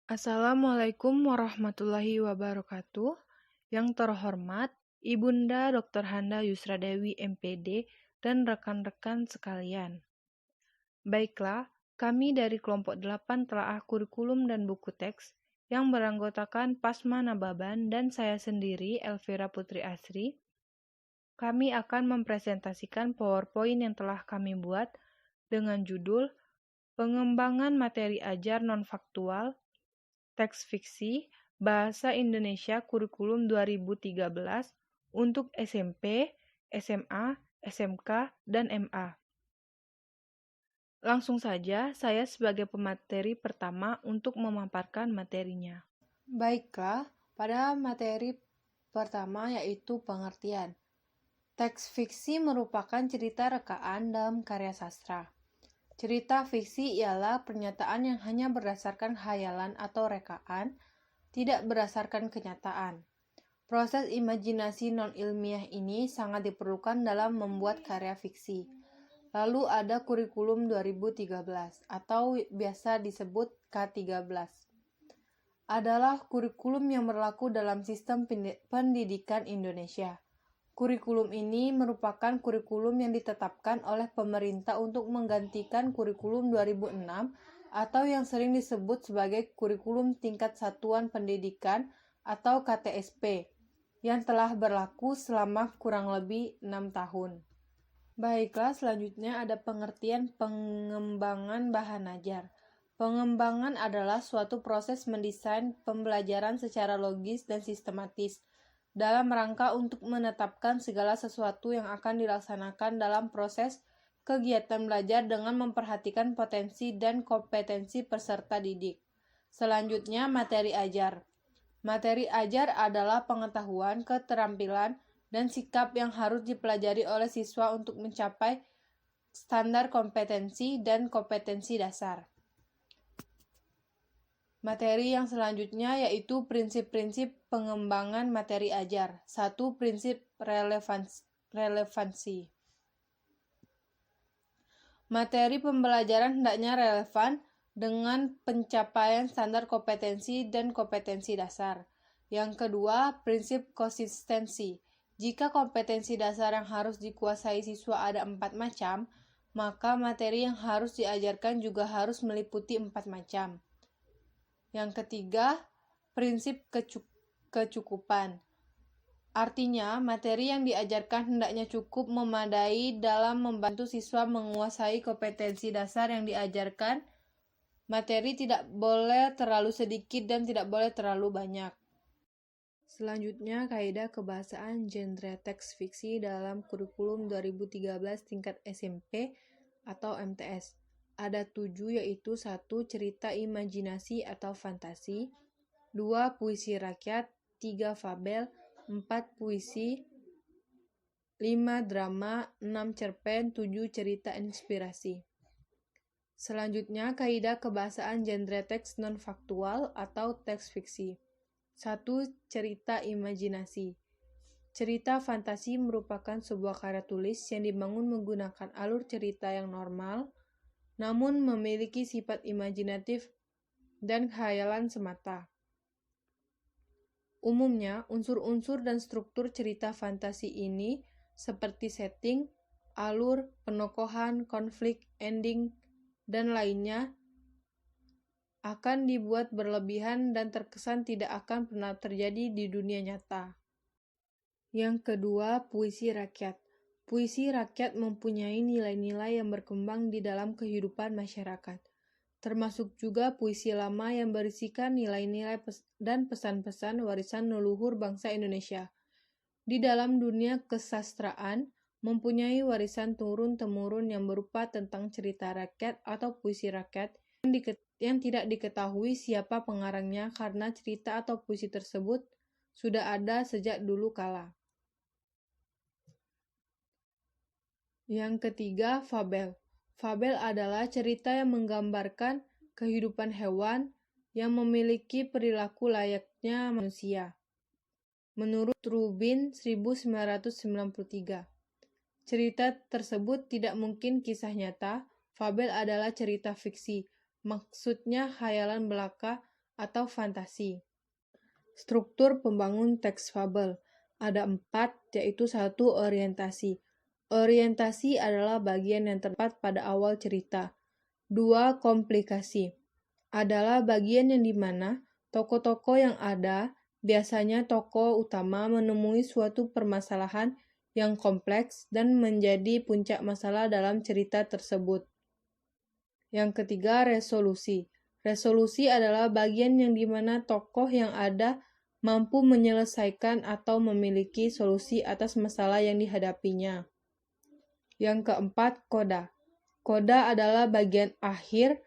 Assalamualaikum warahmatullahi wabarakatuh. Yang terhormat Ibunda Dr. Handa Yusradewi MPD dan rekan-rekan sekalian. Baiklah, kami dari kelompok 8 telaah kurikulum dan buku teks yang beranggotakan Pasma Nababan dan saya sendiri Elvira Putri Asri. Kami akan mempresentasikan PowerPoint yang telah kami buat dengan judul Pengembangan Materi Ajar Non-Faktual Teks Fiksi Bahasa Indonesia Kurikulum 2013 untuk SMP, SMA, SMK, dan MA. Langsung saja, saya sebagai pemateri pertama untuk memaparkan materinya. Baiklah, pada materi pertama yaitu pengertian. Teks fiksi merupakan cerita rekaan dalam karya sastra. Cerita fiksi ialah pernyataan yang hanya berdasarkan khayalan atau rekaan, tidak berdasarkan kenyataan. Proses imajinasi non-ilmiah ini sangat diperlukan dalam membuat karya fiksi. Lalu ada kurikulum 2013 atau biasa disebut K13. Adalah kurikulum yang berlaku dalam sistem pendidikan Indonesia. Kurikulum ini merupakan kurikulum yang ditetapkan oleh pemerintah untuk menggantikan kurikulum 2006 atau yang sering disebut sebagai kurikulum tingkat satuan pendidikan atau KTSP yang telah berlaku selama kurang lebih 6 tahun. Baiklah, selanjutnya ada pengertian pengembangan bahan ajar. Pengembangan adalah suatu proses mendesain pembelajaran secara logis dan sistematis dalam rangka untuk menetapkan segala sesuatu yang akan dilaksanakan dalam proses kegiatan belajar dengan memperhatikan potensi dan kompetensi peserta didik. Selanjutnya, materi ajar. Materi ajar adalah pengetahuan, keterampilan, dan sikap yang harus dipelajari oleh siswa untuk mencapai standar kompetensi dan kompetensi dasar. Materi yang selanjutnya yaitu prinsip-prinsip pengembangan materi ajar. 1. Prinsip relevansi. Materi pembelajaran hendaknya relevan dengan pencapaian standar kompetensi dan kompetensi dasar. Yang kedua, prinsip konsistensi. Jika kompetensi dasar yang harus dikuasai siswa ada 4 macam, maka materi yang harus diajarkan juga harus meliputi 4 macam. Yang ketiga, prinsip kecukupan. Artinya, materi yang diajarkan hendaknya cukup memadai dalam membantu siswa menguasai kompetensi dasar yang diajarkan. Materi tidak boleh terlalu sedikit dan tidak boleh terlalu banyak. Selanjutnya, kaidah kebahasaan genre teks fiksi dalam kurikulum 2013 tingkat SMP atau MTS. Ada 7 yaitu 1. Cerita imajinasi atau fantasi, 2. Puisi rakyat, 3. Fabel, 4. Puisi, 5. Drama, 6. Cerpen, 7. Cerita inspirasi. Selanjutnya, kaidah kebahasaan genre teks non-faktual atau teks fiksi. 1. Cerita imajinasi. Cerita fantasi merupakan sebuah karya tulis yang dibangun menggunakan alur cerita yang normal, namun memiliki sifat imajinatif dan khayalan semata. Umumnya, unsur-unsur dan struktur cerita fantasi ini seperti setting, alur, penokohan, konflik, ending, dan lainnya akan dibuat berlebihan dan terkesan tidak akan pernah terjadi di dunia nyata. Yang kedua, puisi rakyat. Puisi rakyat mempunyai nilai-nilai yang berkembang di dalam kehidupan masyarakat, termasuk juga puisi lama yang berisikan nilai-nilai dan pesan-pesan warisan leluhur bangsa Indonesia. Di dalam dunia kesastraan, mempunyai warisan turun-temurun yang berupa tentang cerita rakyat atau puisi rakyat yang tidak diketahui siapa pengarangnya karena cerita atau puisi tersebut sudah ada sejak dulu kala. Yang ketiga, fabel. Fabel adalah cerita yang menggambarkan kehidupan hewan yang memiliki perilaku layaknya manusia. Menurut Rubin 1993, cerita tersebut tidak mungkin kisah nyata. Fabel adalah cerita fiksi, maksudnya khayalan belaka atau fantasi. Struktur pembangun teks fabel. Ada 4, yaitu 1. Orientasi. Orientasi adalah bagian yang tepat pada awal cerita. 2. Komplikasi. Adalah bagian yang dimana tokoh-tokoh yang ada, biasanya tokoh utama menemui suatu permasalahan yang kompleks dan menjadi puncak masalah dalam cerita tersebut. Yang ketiga, resolusi. Resolusi adalah bagian yang dimana tokoh yang ada mampu menyelesaikan atau memiliki solusi atas masalah yang dihadapinya. Yang keempat, koda. Koda adalah bagian akhir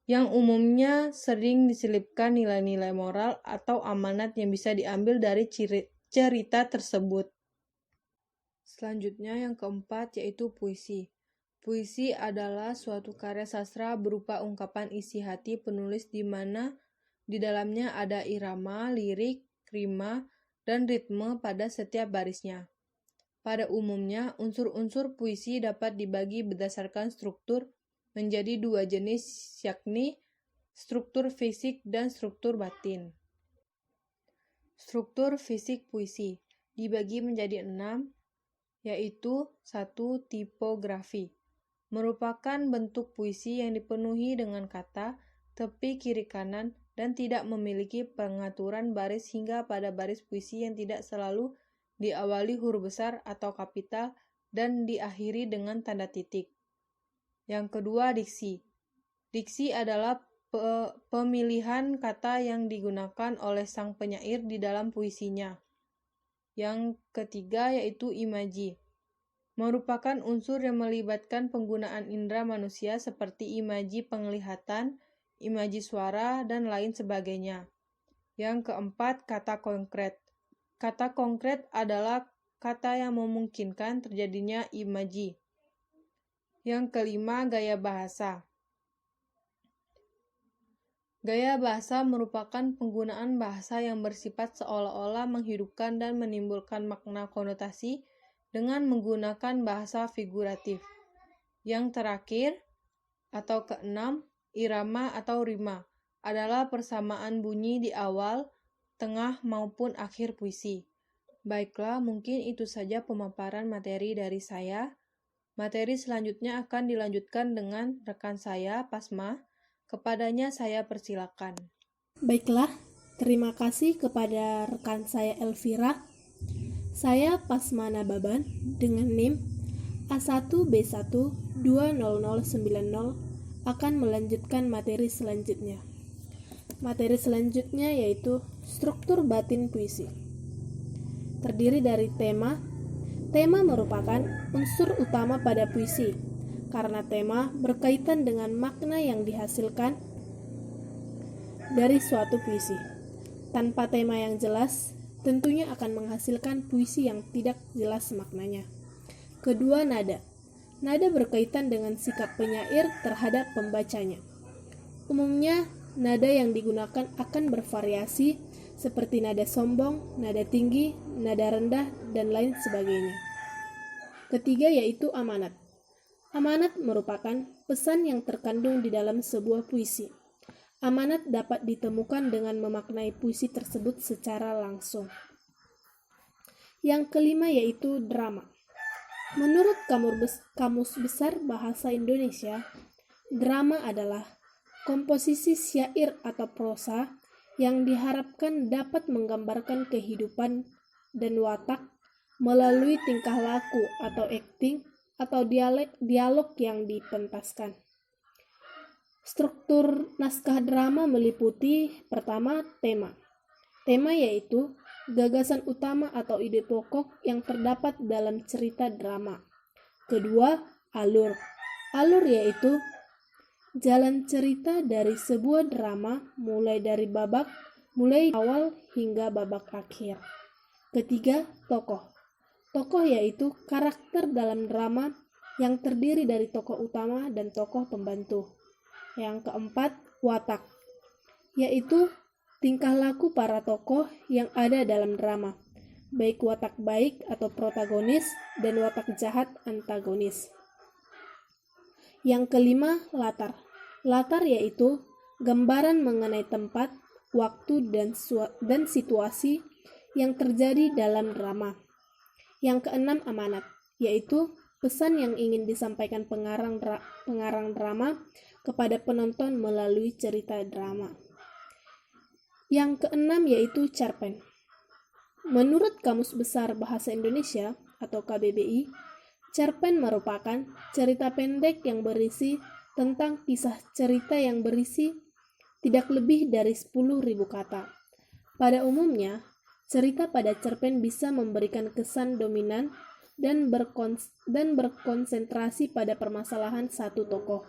yang umumnya sering diselipkan nilai-nilai moral atau amanat yang bisa diambil dari cerita tersebut. Selanjutnya yang keempat yaitu puisi. Puisi adalah suatu karya sastra berupa ungkapan isi hati penulis di mana di dalamnya ada irama, lirik, rima, dan ritme pada setiap barisnya. Pada umumnya, unsur-unsur puisi dapat dibagi berdasarkan struktur menjadi 2 jenis, yakni struktur fisik dan struktur batin. Struktur fisik puisi dibagi menjadi 6, yaitu 1. Tipografi. Merupakan bentuk puisi yang dipenuhi dengan kata, tepi kiri kanan, dan tidak memiliki pengaturan baris hingga pada baris puisi yang tidak selalu diawali huruf besar atau kapital dan diakhiri dengan tanda titik. Yang kedua, diksi. Diksi adalah pemilihan kata yang digunakan oleh sang penyair di dalam puisinya. Yang ketiga yaitu imaji. Merupakan unsur yang melibatkan penggunaan indera manusia seperti imaji penglihatan, imaji suara, dan lain sebagainya. Yang keempat, kata konkret. Kata konkret adalah kata yang memungkinkan terjadinya imaji. Yang kelima, gaya bahasa. Gaya bahasa merupakan penggunaan bahasa yang bersifat seolah-olah menghidupkan dan menimbulkan makna konotasi dengan menggunakan bahasa figuratif. Yang terakhir, atau keenam, irama atau rima, adalah persamaan bunyi di awal, tengah, maupun akhir puisi. Baiklah, mungkin itu saja pemaparan materi dari saya. Materi selanjutnya akan dilanjutkan dengan rekan saya, Pasma. Kepadanya saya persilakan. Baiklah, terima kasih kepada rekan saya Elvira. Saya Pasmana Baban dengan NIM A1B1-20090 akan melanjutkan materi selanjutnya. Materi selanjutnya yaitu struktur batin puisi. Terdiri dari tema. Tema merupakan unsur utama pada puisi, karena tema berkaitan dengan makna yang dihasilkan dari suatu puisi. Tanpa tema yang jelas, tentunya akan menghasilkan puisi yang tidak jelas maknanya. Kedua, nada. Nada berkaitan dengan sikap penyair terhadap pembacanya. Umumnya, nada yang digunakan akan bervariasi seperti nada sombong, nada tinggi, nada rendah, dan lain sebagainya. Ketiga yaitu amanat. Amanat merupakan pesan yang terkandung di dalam sebuah puisi. Amanat dapat ditemukan dengan memaknai puisi tersebut secara langsung. Yang kelima yaitu drama. Menurut Kamus Besar Bahasa Indonesia, drama adalah komposisi syair atau prosa yang diharapkan dapat menggambarkan kehidupan dan watak melalui tingkah laku atau acting atau dialog yang dipentaskan. Struktur naskah drama meliputi pertama, tema. Tema yaitu gagasan utama atau ide pokok yang terdapat dalam cerita drama. Kedua, alur. Alur yaitu jalan cerita dari sebuah drama mulai awal hingga babak akhir. Ketiga, tokoh. Tokoh yaitu karakter dalam drama yang terdiri dari tokoh utama dan tokoh pembantu. Yang keempat, watak, yaitu tingkah laku para tokoh yang ada dalam drama, baik watak baik atau protagonis dan watak jahat antagonis. Yang kelima, latar. Latar yaitu gambaran mengenai tempat, waktu, dan situasi yang terjadi dalam drama. Yang keenam, amanat, yaitu pesan yang ingin disampaikan pengarang drama kepada penonton melalui cerita drama. Yang keenam yaitu cerpen. Menurut Kamus Besar Bahasa Indonesia atau KBBI, cerpen merupakan cerita pendek yang berisi tentang kisah cerita yang berisi tidak lebih dari 10.000 kata. Pada umumnya, cerita pada cerpen bisa memberikan kesan dominan dan berkonsentrasi pada permasalahan satu tokoh.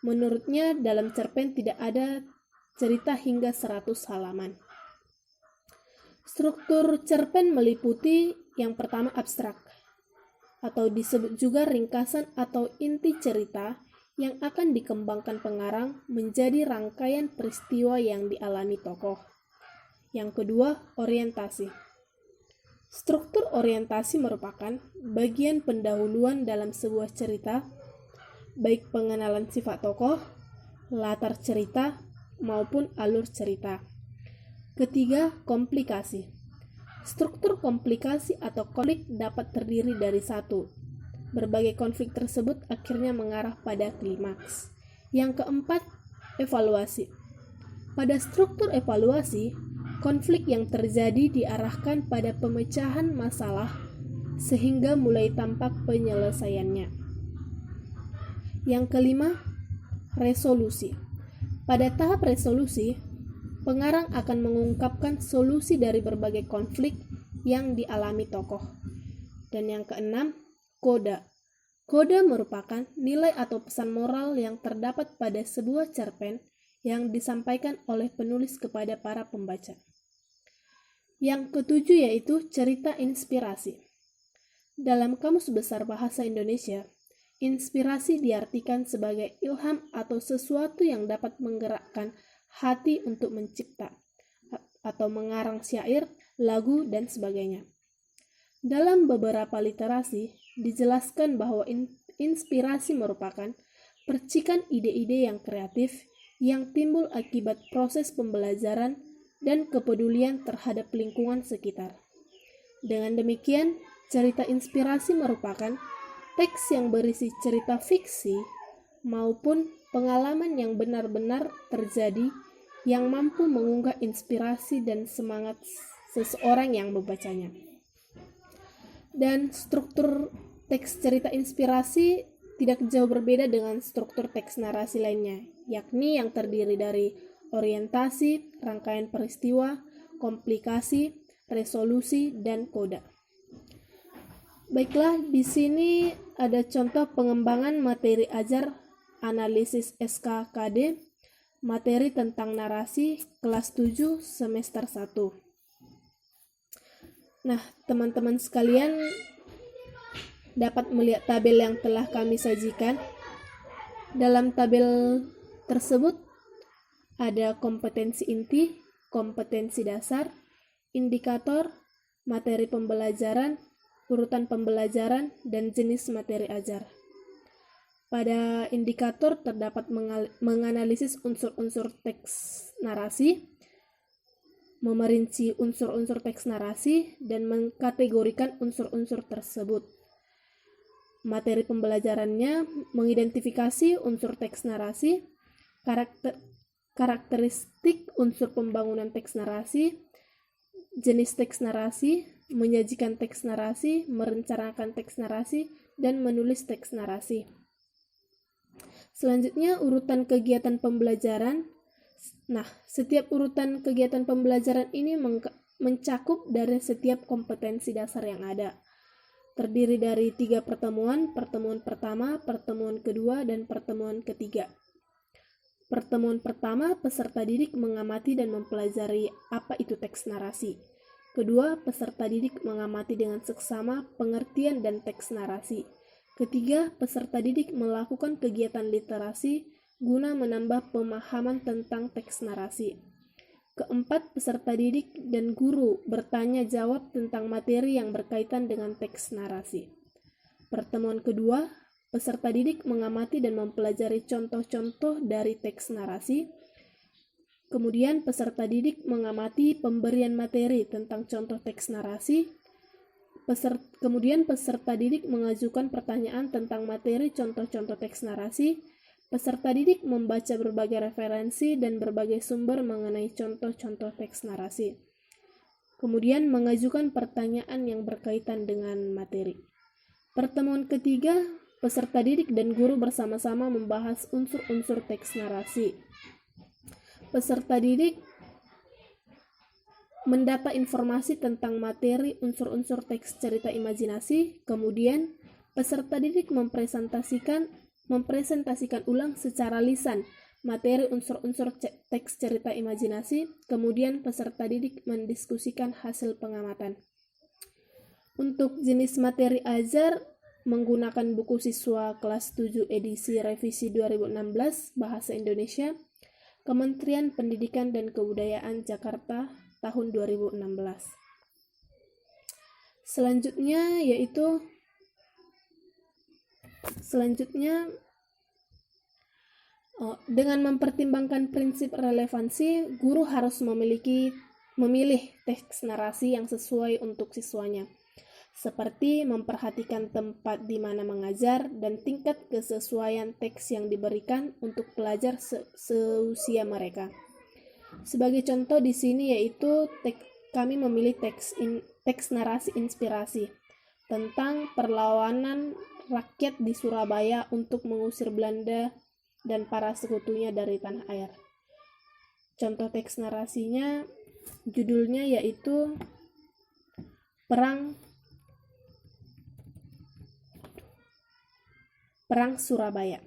Menurutnya, dalam cerpen tidak ada cerita hingga 100 halaman. Struktur cerpen meliputi yang pertama abstrak, atau disebut juga ringkasan atau inti cerita yang akan dikembangkan pengarang menjadi rangkaian peristiwa yang dialami tokoh. Yang kedua, orientasi. Struktur orientasi merupakan bagian pendahuluan dalam sebuah cerita, baik pengenalan sifat tokoh, latar cerita, maupun alur cerita. Ketiga, komplikasi. Struktur komplikasi atau konflik dapat terdiri dari satu. Berbagai konflik tersebut akhirnya mengarah pada klimaks. Yang keempat, evaluasi. Pada struktur evaluasi, konflik yang terjadi diarahkan pada pemecahan masalah sehingga mulai tampak penyelesaiannya. Yang kelima, resolusi. Pada tahap resolusi, pengarang akan mengungkapkan solusi dari berbagai konflik yang dialami tokoh. Dan yang keenam, koda. Koda merupakan nilai atau pesan moral yang terdapat pada sebuah cerpen yang disampaikan oleh penulis kepada para pembaca. Yang ketujuh yaitu cerita inspirasi. Dalam Kamus Besar Bahasa Indonesia, inspirasi diartikan sebagai ilham atau sesuatu yang dapat menggerakkan hati untuk mencipta atau mengarang syair, lagu, dan sebagainya. Dalam beberapa literasi, dijelaskan bahwa inspirasi merupakan percikan ide-ide yang kreatif yang timbul akibat proses pembelajaran dan kepedulian terhadap lingkungan sekitar. Dengan demikian, cerita inspirasi merupakan teks yang berisi cerita fiksi maupun pengalaman yang benar-benar terjadi yang mampu mengunggah inspirasi dan semangat seseorang yang membacanya. Dan struktur teks cerita inspirasi tidak jauh berbeda dengan struktur teks narasi lainnya, yakni yang terdiri dari orientasi, rangkaian peristiwa, komplikasi, resolusi, dan koda. Baiklah, di sini ada contoh pengembangan materi ajar analisis SKKD, materi tentang narasi kelas 7 semester 1. Nah, teman-teman sekalian dapat melihat tabel yang telah kami sajikan. Dalam tabel tersebut ada kompetensi inti, kompetensi dasar, indikator, materi pembelajaran, urutan pembelajaran, dan jenis materi ajar. Pada indikator terdapat menganalisis unsur-unsur teks narasi, memerinci unsur-unsur teks narasi, dan mengkategorikan unsur-unsur tersebut. Materi pembelajarannya mengidentifikasi unsur teks narasi, karakteristik unsur pembangunan teks narasi, jenis teks narasi, menyajikan teks narasi, merencanakan teks narasi, dan menulis teks narasi. Selanjutnya, urutan kegiatan pembelajaran. Nah, setiap urutan kegiatan pembelajaran ini mencakup dari setiap kompetensi dasar yang ada. Terdiri dari 3 pertemuan, pertemuan pertama, pertemuan kedua, dan pertemuan ketiga. Pertemuan pertama, peserta didik mengamati dan mempelajari apa itu teks narasi. Kedua, peserta didik mengamati dengan seksama pengertian dan teks narasi. Ketiga, peserta didik melakukan kegiatan literasi guna menambah pemahaman tentang teks narasi. Keempat, peserta didik dan guru bertanya jawab tentang materi yang berkaitan dengan teks narasi. Pertemuan kedua, peserta didik mengamati dan mempelajari contoh-contoh dari teks narasi. Kemudian peserta didik mengamati pemberian materi tentang contoh teks narasi. Kemudian peserta didik mengajukan pertanyaan tentang materi contoh-contoh teks narasi. Peserta didik membaca berbagai referensi dan berbagai sumber mengenai contoh-contoh teks narasi. Kemudian mengajukan pertanyaan yang berkaitan dengan materi. Pertemuan ketiga, peserta didik dan guru bersama-sama membahas unsur-unsur teks narasi. Peserta didik mendata informasi tentang materi unsur-unsur teks cerita imajinasi, kemudian peserta didik mempresentasikan ulang secara lisan materi unsur-unsur teks cerita imajinasi, kemudian peserta didik mendiskusikan hasil pengamatan. Untuk jenis materi ajar, menggunakan buku siswa kelas 7 edisi revisi 2016 Bahasa Indonesia, Kementerian Pendidikan dan Kebudayaan Jakarta tahun 2016. Selanjutnya dengan mempertimbangkan prinsip relevansi, guru harus memilih teks narasi yang sesuai untuk siswanya, seperti memperhatikan tempat di mana mengajar dan tingkat kesesuaian teks yang diberikan untuk pelajar seusia mereka. Sebagai contoh di sini yaitu kami memilih teks narasi inspirasi tentang perlawanan rakyat di Surabaya untuk mengusir Belanda dan para sekutunya dari tanah air. Contoh teks narasinya, judulnya yaitu Perang Surabaya.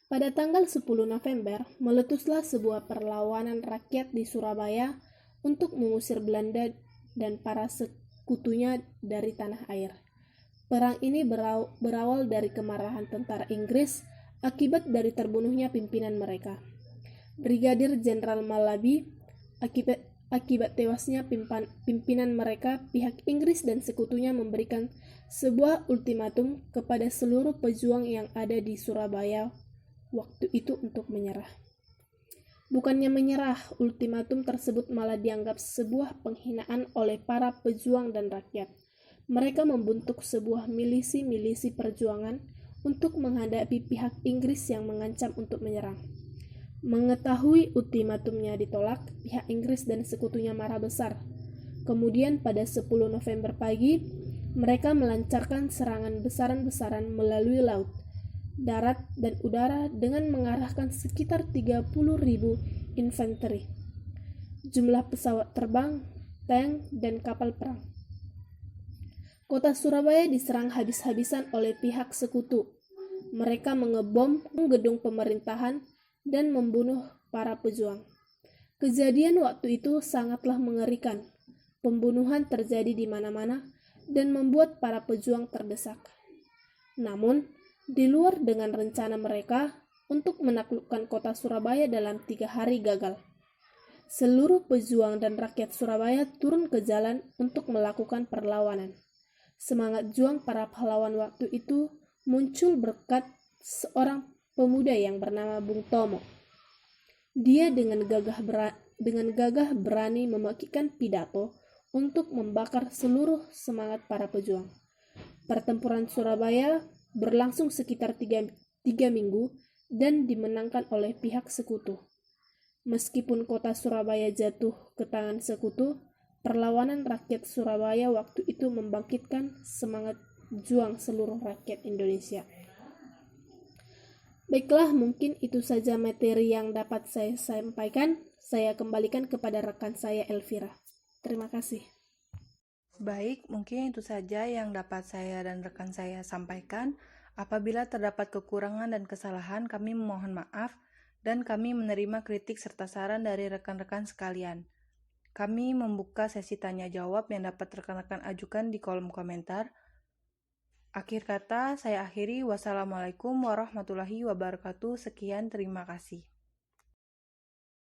Pada tanggal 10 November, meletuslah sebuah perlawanan rakyat di Surabaya untuk mengusir Belanda dan para sekutunya dari tanah air. Perang ini berawal dari kemarahan tentara Inggris akibat dari terbunuhnya pimpinan mereka, Brigadir Jenderal Malabi. Akibat tewasnya pimpinan mereka, pihak Inggris dan sekutunya memberikan sebuah ultimatum kepada seluruh pejuang yang ada di Surabaya waktu itu untuk menyerah. Bukannya menyerah, ultimatum tersebut malah dianggap sebuah penghinaan oleh para pejuang dan rakyat. Mereka membentuk sebuah milisi perjuangan untuk menghadapi pihak Inggris yang mengancam untuk menyerang. Mengetahui ultimatumnya ditolak, pihak Inggris dan sekutunya marah besar. Kemudian pada 10 November pagi, mereka melancarkan serangan besaran-besaran melalui laut, darat, dan udara dengan mengarahkan sekitar 30.000 infanteri, jumlah pesawat terbang, tank, dan kapal perang. Kota Surabaya diserang habis-habisan oleh pihak sekutu. Mereka mengebom gedung pemerintahan dan membunuh para pejuang. Kejadian waktu itu sangatlah mengerikan. Pembunuhan terjadi di mana-mana dan membuat para pejuang terdesak. Namun, di luar dengan rencana mereka untuk menaklukkan kota Surabaya dalam 3 hari gagal. Seluruh pejuang dan rakyat Surabaya turun ke jalan untuk melakukan perlawanan. Semangat juang para pahlawan waktu itu muncul berkat seorang pemuda yang bernama Bung Tomo. Dia dengan gagah berani membagikan pidato untuk membakar seluruh semangat para pejuang. Pertempuran Surabaya berlangsung sekitar 3 minggu dan dimenangkan oleh pihak sekutu. Meskipun kota Surabaya jatuh ke tangan sekutu, perlawanan rakyat Surabaya waktu itu membangkitkan semangat juang seluruh rakyat Indonesia. Baiklah, mungkin itu saja materi yang dapat saya sampaikan. Saya kembalikan kepada rekan saya Elvira. Terima kasih. Baik, mungkin itu saja yang dapat saya dan rekan saya sampaikan. Apabila terdapat kekurangan dan kesalahan, kami memohon maaf dan kami menerima kritik serta saran dari rekan-rekan sekalian. Kami membuka sesi tanya jawab yang dapat rekan-rekan ajukan di kolom komentar. Akhir kata, saya akhiri. Wassalamualaikum warahmatullahi wabarakatuh. Sekian, terima kasih.